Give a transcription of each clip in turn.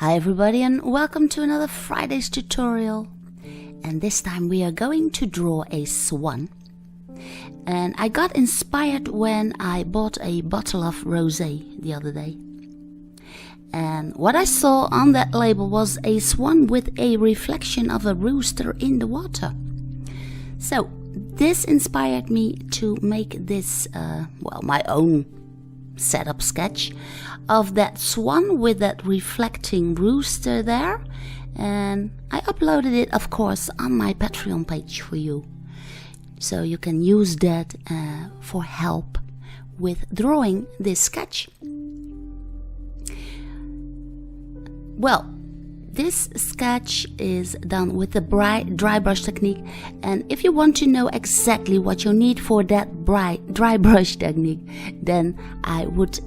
Hi everybody and welcome to another Friday's tutorial. And this time we are going to draw a swan. And I got inspired when I bought a bottle of rosé the other day. And what I saw on that label was a swan with a reflection of a rooster in the water. So this inspired me to make this, my own setup sketch of that swan with that reflecting rooster there, and I uploaded it of course on my Patreon page for you, so you can use that for help with drawing this sketch. Well, this sketch is done with the dry brush technique, and if you want to know exactly what you need for that dry brush technique, then I would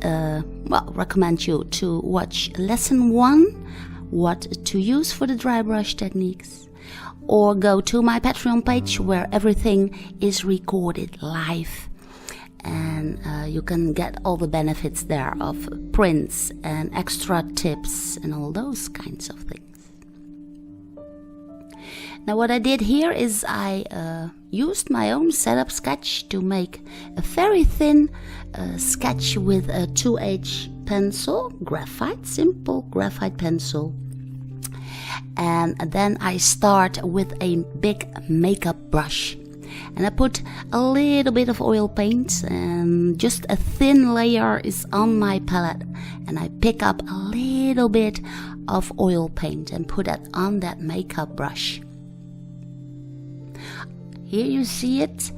recommend you to watch lesson 1, what to use for the dry brush techniques, or go to my Patreon page where everything is recorded live. And you can get all the benefits there of prints and extra tips and all those kinds of things. Now what I did here is I used my own setup sketch to make a very thin sketch with a 2H pencil, simple graphite pencil. And then I start with a big makeup brush. And I put a little bit of oil paint, and just a thin layer is on my palette, and I pick up a little bit of oil paint and put it on that makeup brush. Here you see it,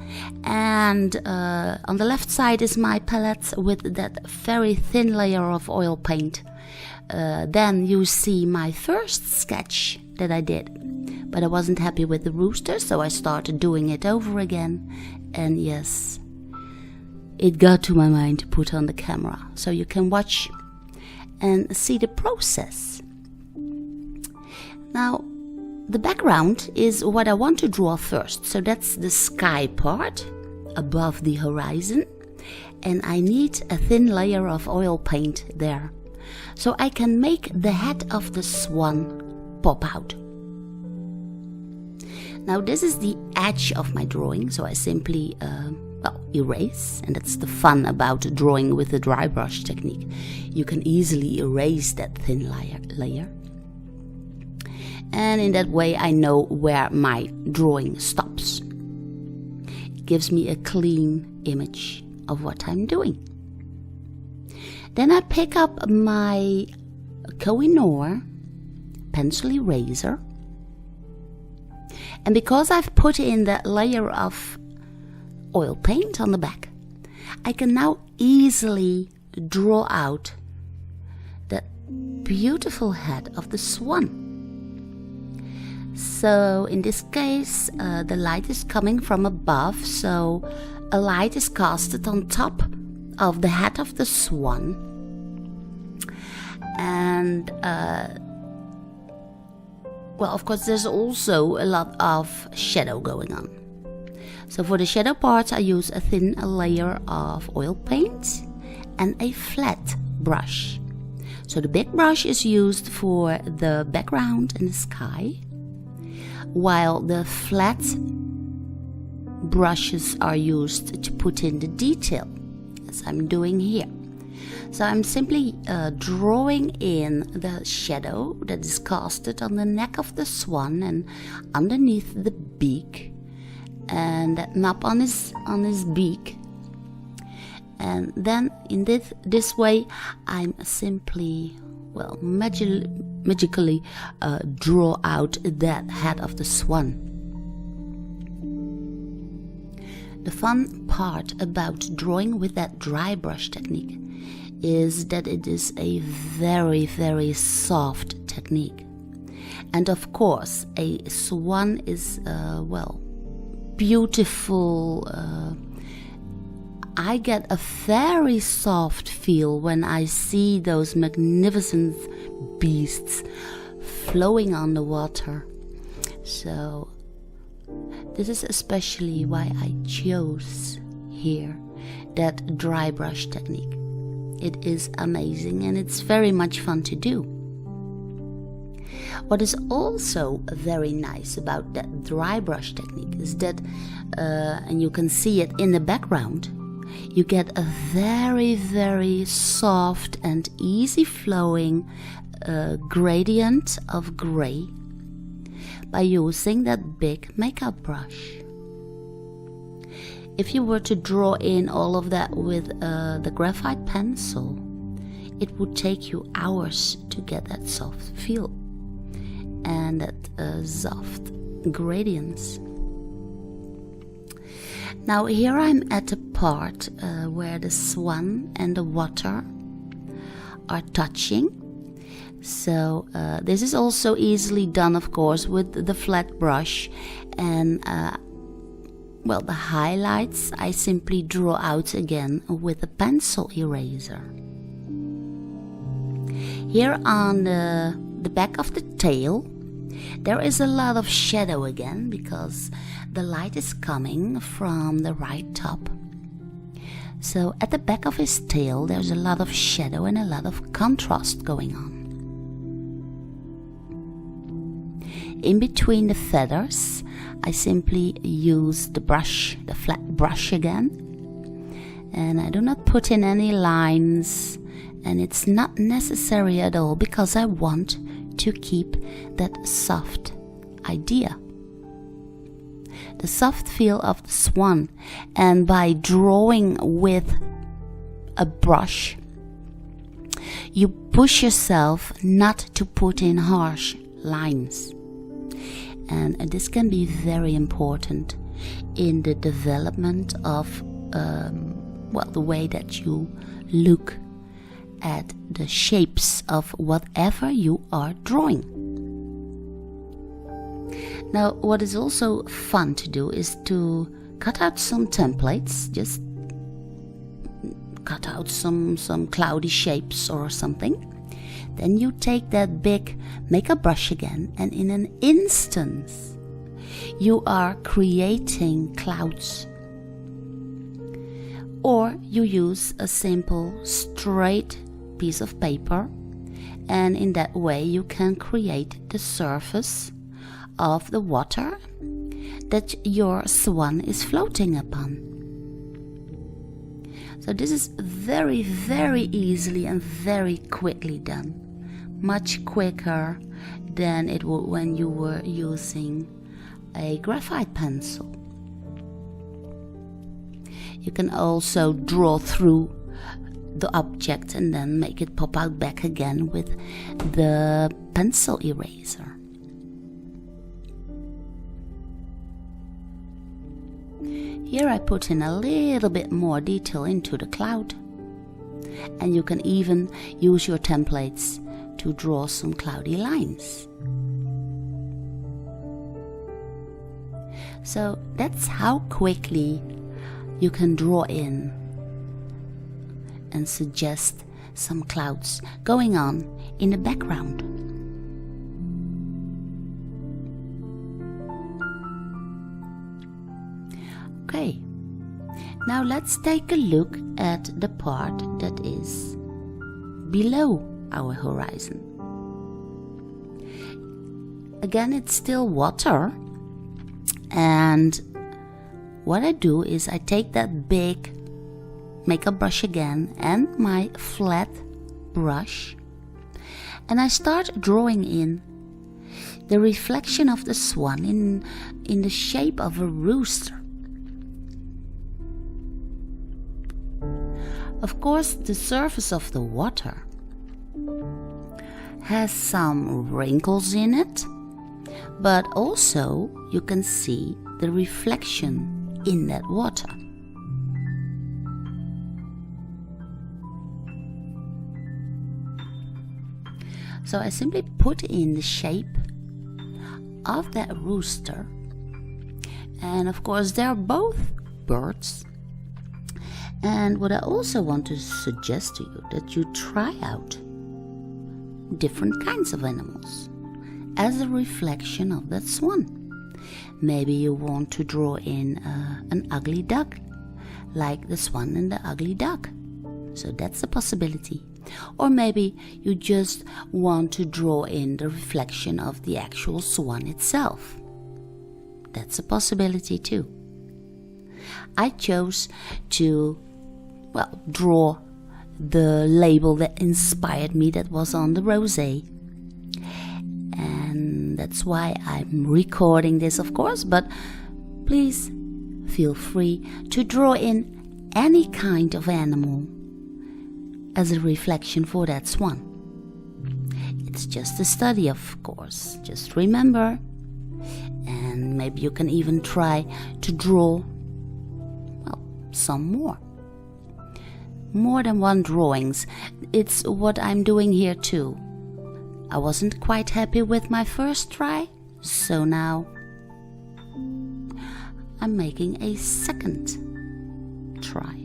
and on the left side is my palette with that very thin layer of oil paint. Then you see my first sketch that I did. But I wasn't happy with the rooster, so I started doing it over again. And yes, it got to my mind to put on the camera, so you can watch and see the process. Now, the background is what I want to draw first. So that's the sky part above the horizon. And I need a thin layer of oil paint there, so I can make the head of the swan pop out. Now this is the edge of my drawing, so I simply erase, and that's the fun about drawing with the dry brush technique. You can easily erase that thin layer. And in that way I know where my drawing stops. It gives me a clean image of what I'm doing. Then I pick up my Koh-i-Noor pencil eraser. And because I've put in that layer of oil paint on the back, I can now easily draw out that beautiful head of the swan. So in this case, the light is coming from above, so a light is casted on top of the head of the swan. And of course, there's also a lot of shadow going on. So for the shadow parts, I use a thin layer of oil paint and a flat brush. So the big brush is used for the background and the sky, while the flat brushes are used to put in the detail, as I'm doing here. So I'm simply drawing in the shadow that is casted on the neck of the swan and underneath the beak, and that knob on his beak. And then in this way I'm simply magically draw out that head of the swan. The fun part about drawing with that dry brush technique is that it is a very, very soft technique. And of course, a swan is, beautiful. I get a very soft feel when I see those magnificent beasts flowing on the water. So this is especially why I chose here that dry brush technique. It is amazing and it's very much fun to do. What is also very nice about that dry brush technique is that, and you can see it in the background, you get a very, very soft and easy flowing gradient of gray by using that big makeup brush. If you were to draw in all of that with the graphite pencil, it would take you hours to get that soft feel and that soft gradients. Now here I'm at the part where the swan and the water are touching. So this is also easily done, of course, with the flat brush, and well, the highlights I simply draw out again with a pencil eraser. Here on the back of the tail, there is a lot of shadow again because the light is coming from the right top. So at the back of his tail there's a lot of shadow and a lot of contrast going on. In between the feathers, I simply use the brush, the flat brush again, and I do not put in any lines, and it's not necessary at all because I want to keep that soft idea, the soft feel of the swan. And by drawing with a brush, you push yourself not to put in harsh lines. And this can be very important in the development of well, the way that you look at the shapes of whatever you are drawing. Now, what is also fun to do is to cut out some templates, just cut out some cloudy shapes or something. Then you take that big makeup brush again, and in an instant you are creating clouds. Or you use a simple straight piece of paper, and in that way you can create the surface of the water that your swan is floating upon. So this is very, very easily and very quickly done. Much quicker than it would when you were using a graphite pencil. You can also draw through the object and then make it pop out back again with the pencil eraser. Here I put in a little bit more detail into the cloud, and you can even use your templates to draw some cloudy lines. So that's how quickly you can draw in and suggest some clouds going on in the background. Okay, now let's take a look at the part that is below our horizon. Again, it's still water, and what I do is I take that big makeup brush again and my flat brush, and I start drawing in the reflection of the swan in the shape of a rooster. Of course, the surface of the water has some wrinkles in it, but also you can see the reflection in that water. So I simply put in the shape of that rooster, and of course they are both birds. And what I also want to suggest to you, that you try out different kinds of animals as a reflection of that swan. Maybe you want to draw in an ugly duck, like the swan and the ugly duck. So that's a possibility. Or maybe you just want to draw in the reflection of the actual swan itself. That's a possibility too. I chose to, draw the label that inspired me, that was on the rosé. And that's why I'm recording this, of course, but please feel free to draw in any kind of animal as a reflection for that swan. It's just a study, of course. Just remember, and maybe you can even try to draw, some more than one drawings. It's what I'm doing here too. I wasn't quite happy with my first try, so now I'm making a second try.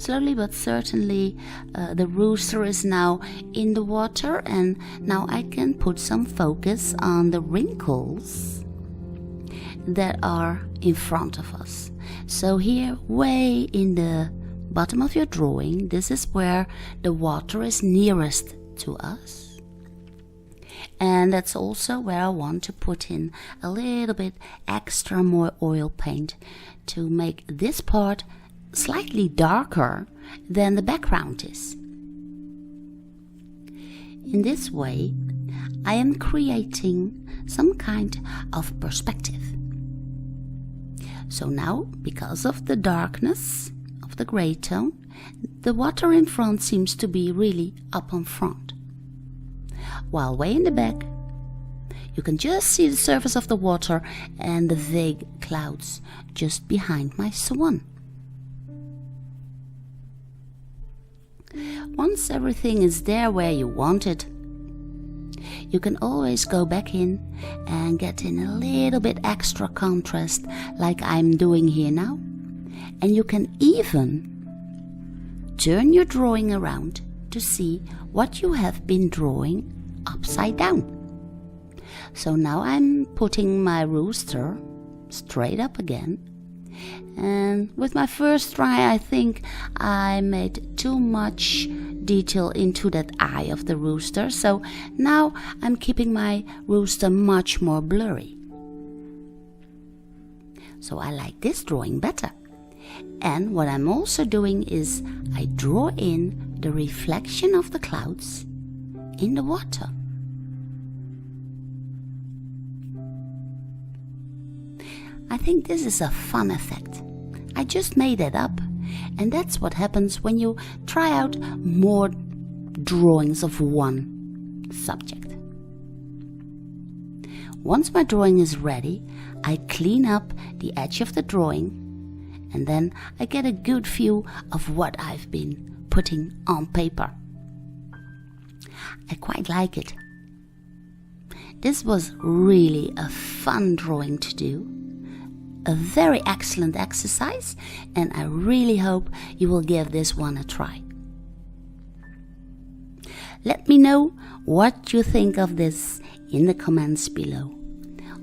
Slowly but certainly the rooster is now in the water, and now I can put some focus on the wrinkles that are in front of us. So here, way in the bottom of your drawing, this is where the water is nearest to us. And that's also where I want to put in a little bit extra more oil paint to make this part slightly darker than the background is. In this way, I am creating some kind of perspective. So now, because of the darkness of the gray tone, the water in front seems to be really up on front. While way in the back, you can just see the surface of the water and the vague clouds just behind my swan. Once everything is there where you want it, you can always go back in and get in a little bit extra contrast like I'm doing here now. And you can even turn your drawing around to see what you have been drawing upside down. So now I'm putting my rooster straight up again. And with my first try, I think I made too much detail into that eye of the rooster. So now I'm keeping my rooster much more blurry. So I like this drawing better. And what I'm also doing is I draw in the reflection of the clouds in the water. I think this is a fun effect. I just made it up, and that's what happens when you try out more drawings of one subject. Once my drawing is ready, I clean up the edge of the drawing, and then I get a good view of what I've been putting on paper. I quite like it. This was really a fun drawing to do. A very excellent exercise, and I really hope you will give this one a try. Let me know what you think of this in the comments below.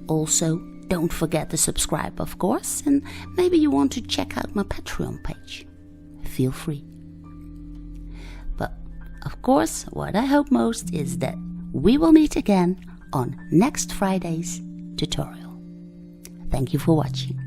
Also, don't forget to subscribe, of course, and maybe you want to check out my Patreon page. Feel free. But, of course, what I hope most is that we will meet again on next Friday's tutorial. Thank you for watching.